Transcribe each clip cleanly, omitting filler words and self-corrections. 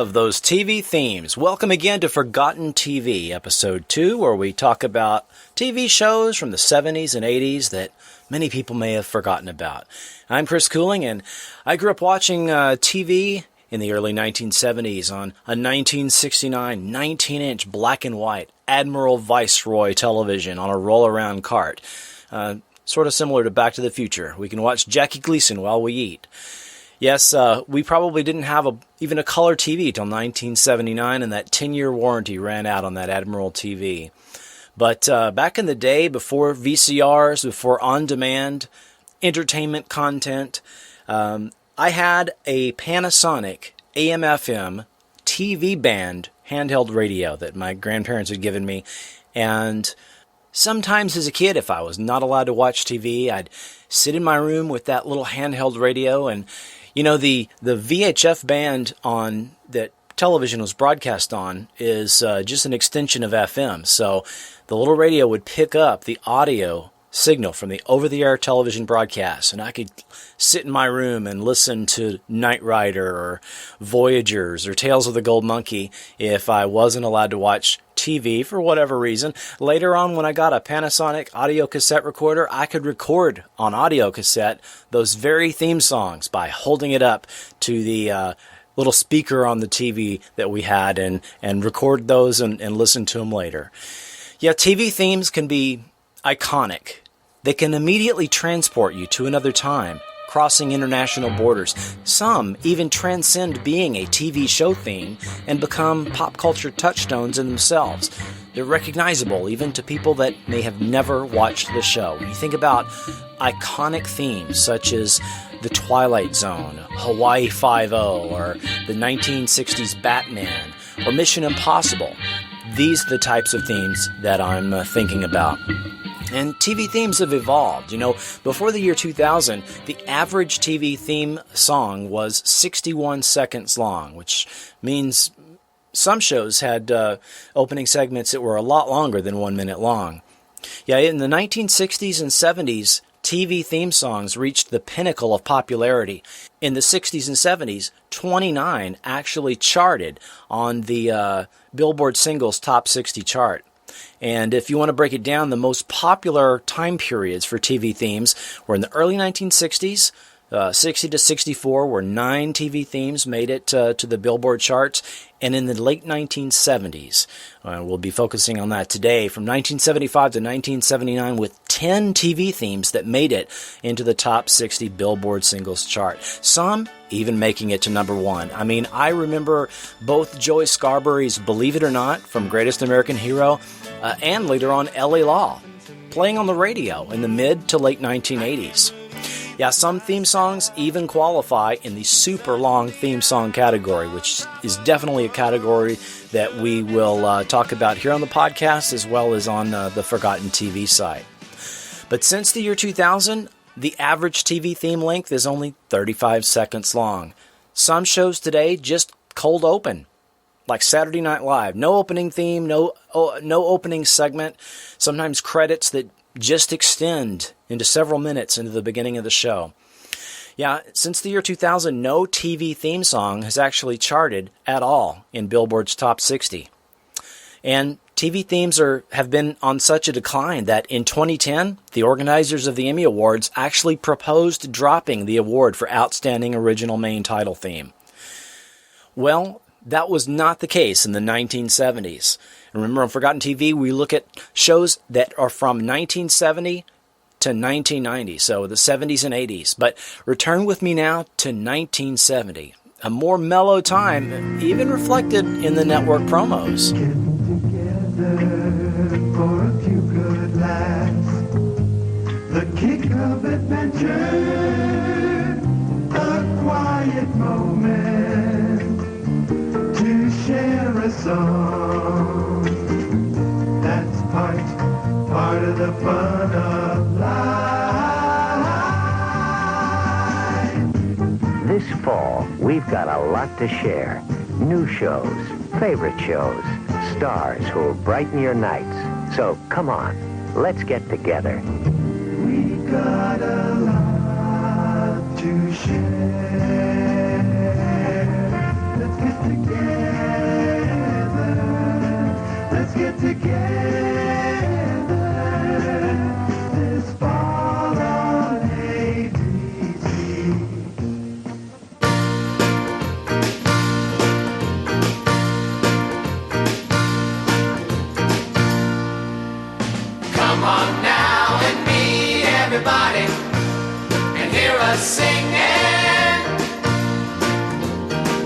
love those TV themes. Welcome again to Forgotten TV, Episode 2, where we talk about TV shows from the 70s and 80s that many people may have forgotten about. I'm Chris Cooling, and I grew up watching TV in the early 1970s on a 1969 19-inch black and white Admiral Viceroy television on a roll-around cart. Sort of similar to Back to the Future. We can watch Jackie Gleason while we eat. Yes, we probably didn't have even a color TV till 1979, and that 10-year warranty ran out on that Admiral TV. But back in the day, before VCRs, before on-demand entertainment content, I had a Panasonic AM/FM TV band handheld radio that my grandparents had given me, and sometimes as a kid, if I was not allowed to watch TV, I'd sit in my room with that little handheld radio. And you know, the VHF band on that television was broadcast on is just an extension of FM. So the little radio would pick up the audio signal from the over-the-air television broadcast, and I could sit in my room and listen to Knight Rider or Voyagers or Tales of the Gold Monkey if I wasn't allowed to watch TV for whatever reason. Later on, when I got a Panasonic audio cassette recorder, I could record on audio cassette those very theme songs by holding it up to the little speaker on the TV that we had and record those and listen to them later. Yeah, TV themes can be iconic. They can immediately transport you to another time, crossing international borders. Some even transcend being a TV show theme and become pop culture touchstones in themselves. They're recognizable even to people that may have never watched the show. When you think about iconic themes such as The Twilight Zone, Hawaii Five-0, or the 1960s Batman, or Mission Impossible, these are the types of themes that I'm thinking about. And TV themes have evolved. You know, before the year 2000, the average TV theme song was 61 seconds long, which means some shows had opening segments that were a lot longer than 1 minute long. Yeah, in the 1960s and 70s, TV theme songs reached the pinnacle of popularity. In the 60s and 70s, 29 actually charted on the Billboard Singles Top 60 chart. And if you want to break it down, the most popular time periods for TV themes were in the early 1960s, 60 to 64, where 9 TV themes made it to the Billboard charts, and in the late 1970s. We'll be focusing on that today, from 1975 to 1979, with 10 TV themes that made it into the top 60 Billboard singles chart. Some even making it to number 1. I mean, I remember both Joey Scarberry's Believe It or Not from Greatest American Hero and later on L.A. Law playing on the radio in the mid to late 1980s. Yeah, some theme songs even qualify in the super long theme song category, which is definitely a category that we will talk about here on the podcast as well as on the Forgotten TV site. But since the year 2000, the average TV theme length is only 35 seconds long. Some shows today just cold open, like Saturday Night Live. No opening theme, no opening segment, sometimes credits that just extend into several minutes into the beginning of the show. Yeah, since the year 2000, no TV theme song has actually charted at all in Billboard's Top 60. And TV themes have been on such a decline that in 2010, the organizers of the Emmy Awards actually proposed dropping the award for Outstanding Original Main Title Theme. Well, that was not the case in the 1970s. Remember, on Forgotten TV, we look at shows that are from 1970 to 1990, so the 70s and 80s. But return with me now to 1970, a more mellow time, even reflected in the network promos. Together for a few good laughs, the kick of adventure, a quiet moment to share a song. That's part of the fun of life. This fall, we've got a lot to share. New shows, favorite shows, stars who'll brighten your nights. So come on, let's get together. We got a lot to share. Let's get together. let's get together this fall on ABC. Come on now and meet everybody and hear us singing.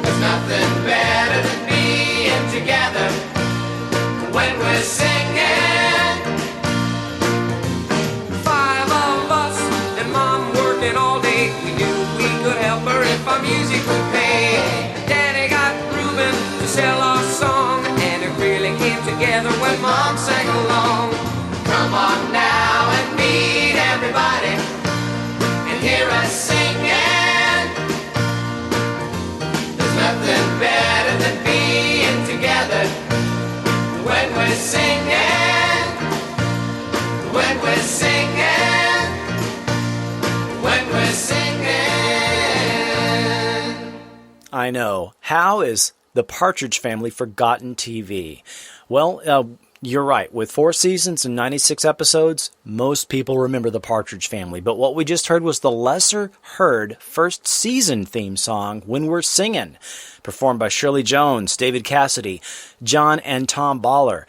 There's nothing better than being together when we're singing. 5 of us and Mom working all day. We knew we could help her if our music would pay. Daddy got Reuben to sell our song, and it really came together when Mom sang along. Come on now and meet everybody and hear us singing. There's nothing better than being together when we're singing. When we're singing. When we're singing. I know. How is the Partridge Family forgotten TV? Well, you're right. With 4 seasons and 96 episodes, most people remember the Partridge Family. But what we just heard was the lesser heard first season theme song, When We're Singin', performed by Shirley Jones, David Cassidy, John and Tom Baller,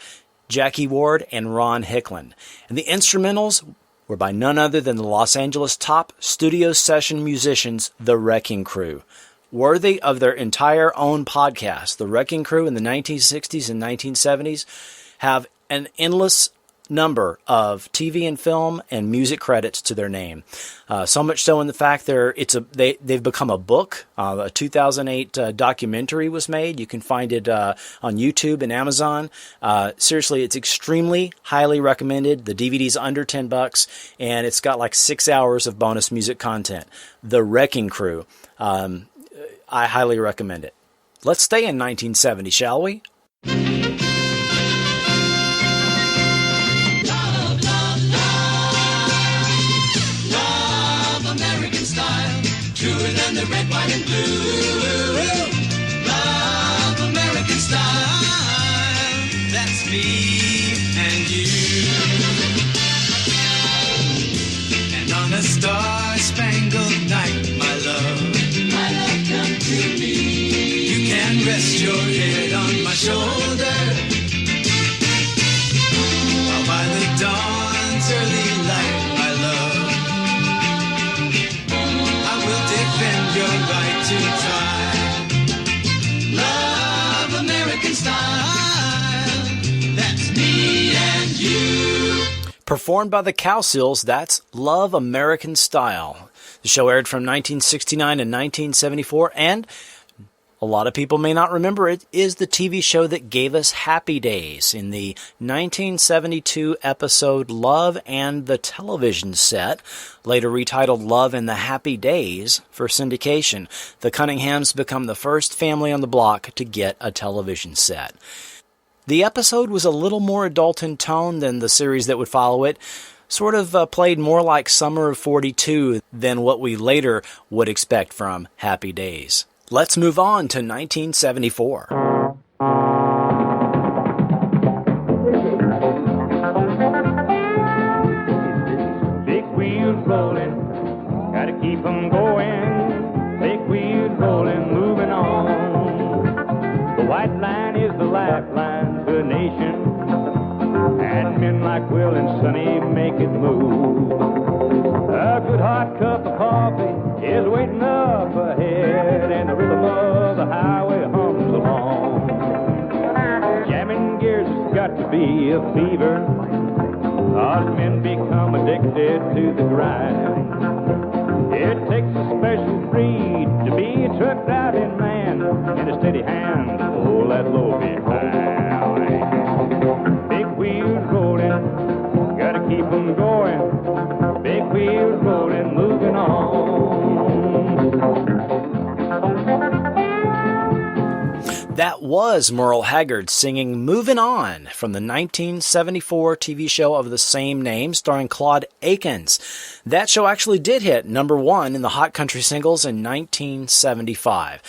Jackie Ward, and Ron Hicklin. And the instrumentals were by none other than the Los Angeles top studio session musicians, The Wrecking Crew. Worthy of their entire own podcast, The Wrecking Crew in the 1960s and 1970s have an endless number of TV and film and music credits to their name. So much so in the fact they've become a book. A 2008 documentary was made. You can find it on YouTube and Amazon. Seriously, it's extremely highly recommended. The DVD's under $10, and it's got like 6 hours of bonus music content. The Wrecking Crew. I highly recommend it. Let's stay in 1970, shall we? Truer than the red, white, and blue. Love American style. That's me and you. And on a star-spangled night, my love, come to me. You can rest your head on my shoulder. While by the dawn's early light, my love, defend your right to try. Love American style. That's me and you. Performed by the Cowsills, that's Love American Style. The show aired from 1969 to 1974, and a lot of people may not remember it, is the TV show that gave us Happy Days in the 1972 episode Love and the Television Set, later retitled Love and the Happy Days for syndication. The Cunninghams become the first family on the block to get a television set. The episode was a little more adult in tone than the series that would follow it, sort of played more like Summer of 42 than what we later would expect from Happy Days. Let's move on to 1974. Big wheels rolling, gotta keep them going. Big wheels rolling, moving on. The white line is the lifeline to a nation, and men like Will and Sonny make it move. A good hot cup of coffee is waiting up ahead, and the rhythm of the highway hums along. Jamming gears has got to be a fever, cause men become addicted to the grind. It takes a special breed to be a truck driving man, and a steady hand to pull that load behind. Big wheels rolling, gotta keep them going. Big wheels rolling, moving on. That was Merle Haggard singing Movin' On from the 1974 TV show of the same name, starring Claude Akins. That show actually did hit #1 in the Hot Country Singles in 1975.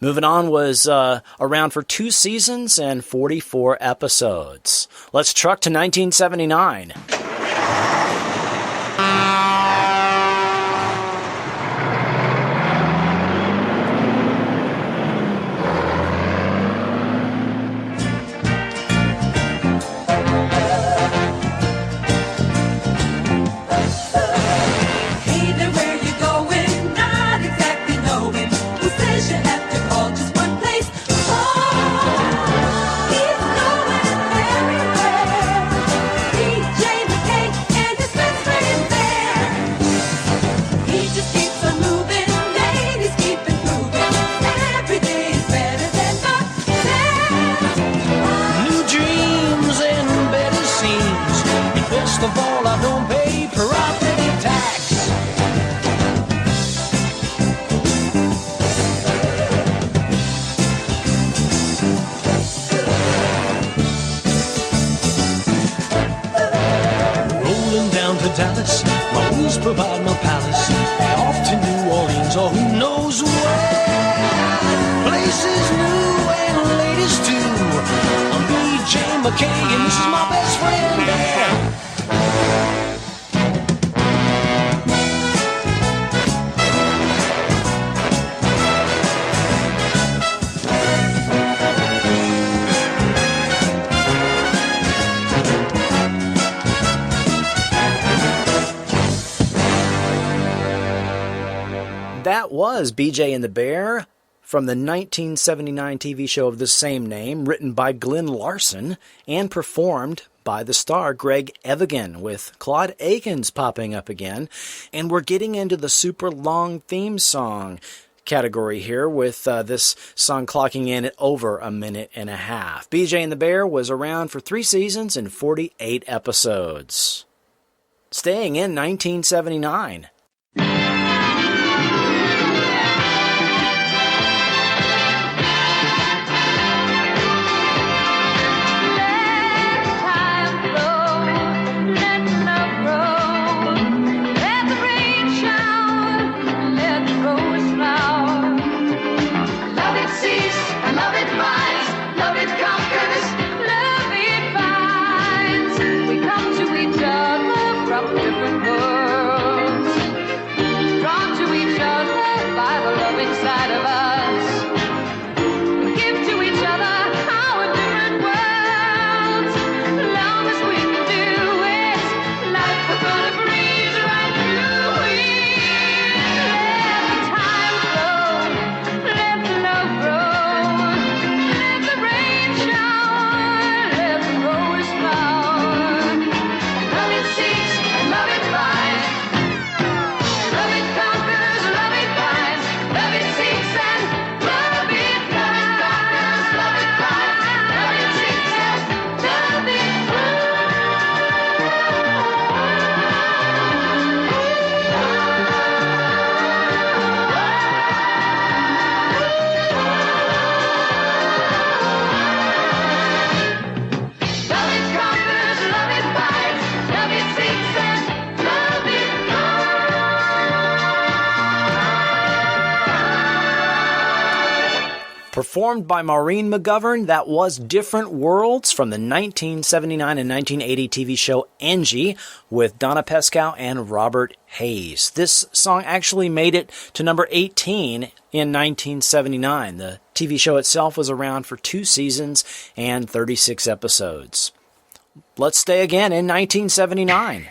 Moving On was around for 2 seasons and 44 episodes. Let's truck to 1979. Of all, I don't pay property tax. Rolling down to Dallas, my wheels provide my palace. Off to New Orleans or who knows where. Places new and ladies too. I'm B.J. McKay and this is my best friend there. That was BJ and the Bear from the 1979 TV show of the same name, written by Glenn Larson and performed by the star Greg Evigan, with Claude Akins popping up again. And we're getting into the super long theme song category here, with this song clocking in at over a minute and a half. BJ and the Bear was around for 3 seasons and 48 episodes. Staying in 1979. Performed by Maureen McGovern, that was Different Worlds from the 1979 and 1980 TV show Angie with Donna Pescow and Robert Hayes. This song actually made it to number 18 in 1979. The TV show itself was around for 2 seasons and 36 episodes. Let's stay again in 1979.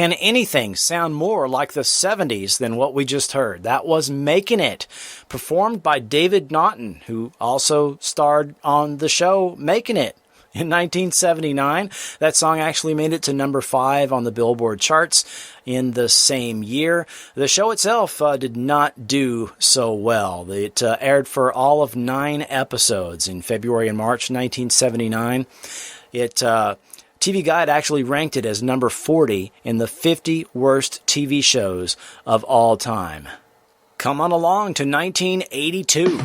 Can anything sound more like the 70s than what we just heard? That was Making It, performed by David Naughton, who also starred on the show Making It. In 1979, that song actually made it to number 5 on the Billboard charts in the same year. The show itself did not do so well. It aired for all of 9 episodes in February and March 1979. TV Guide actually ranked it as number 40 in the 50 worst TV shows of all time. Come on along to 1982.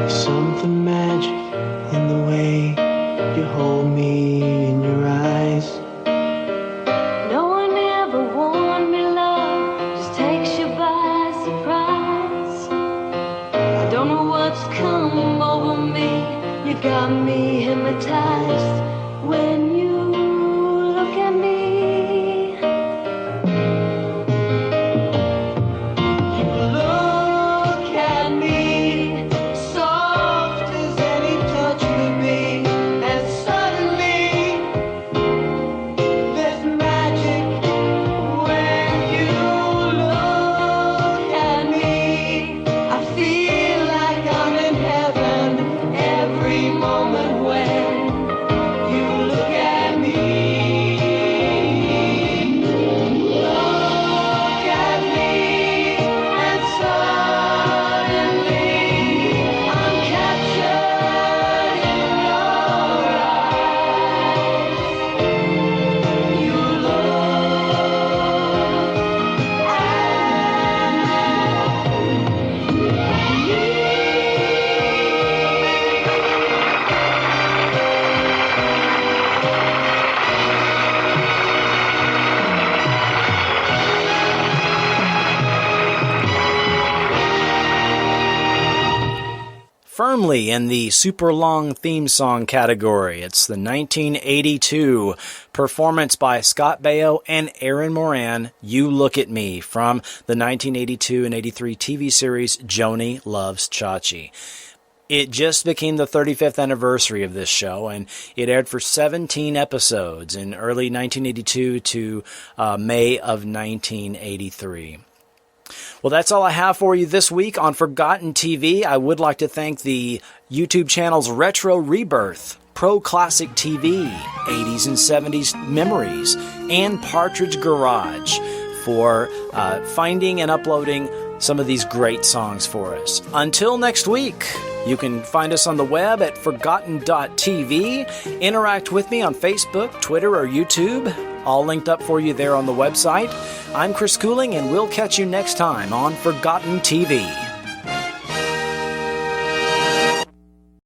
Something magic in the way you hold me in your eyes. No one ever warned me love just takes you by surprise. I don't know what's come over me. You got me hypnotized when you look at me. You look at me, soft as any touch could be, and suddenly there's magic when you look at me. I feel like I'm in heaven every moment when you look at me. Look at me, and suddenly I'm captured in your eyes. You Firmly in the super long theme song category. It's the 1982 performance by Scott Baio and Aaron Moran, You Look at Me, from the 1982 and 83 TV series Joni Loves Chachi. It just became the 35th anniversary of this show, and it aired for 17 episodes in early 1982 to May of 1983. Well, that's all I have for you this week on Forgotten TV. I would like to thank the YouTube channels Retro Rebirth, Pro Classic TV, 80s and 70s Memories, and Partridge Garage for finding and uploading some of these great songs for us. Until next week, you can find us on the web at Forgotten.tv. Interact with me on Facebook, Twitter, or YouTube. All linked up for you there on the website. I'm Chris Cooling, and we'll catch you next time on Forgotten TV.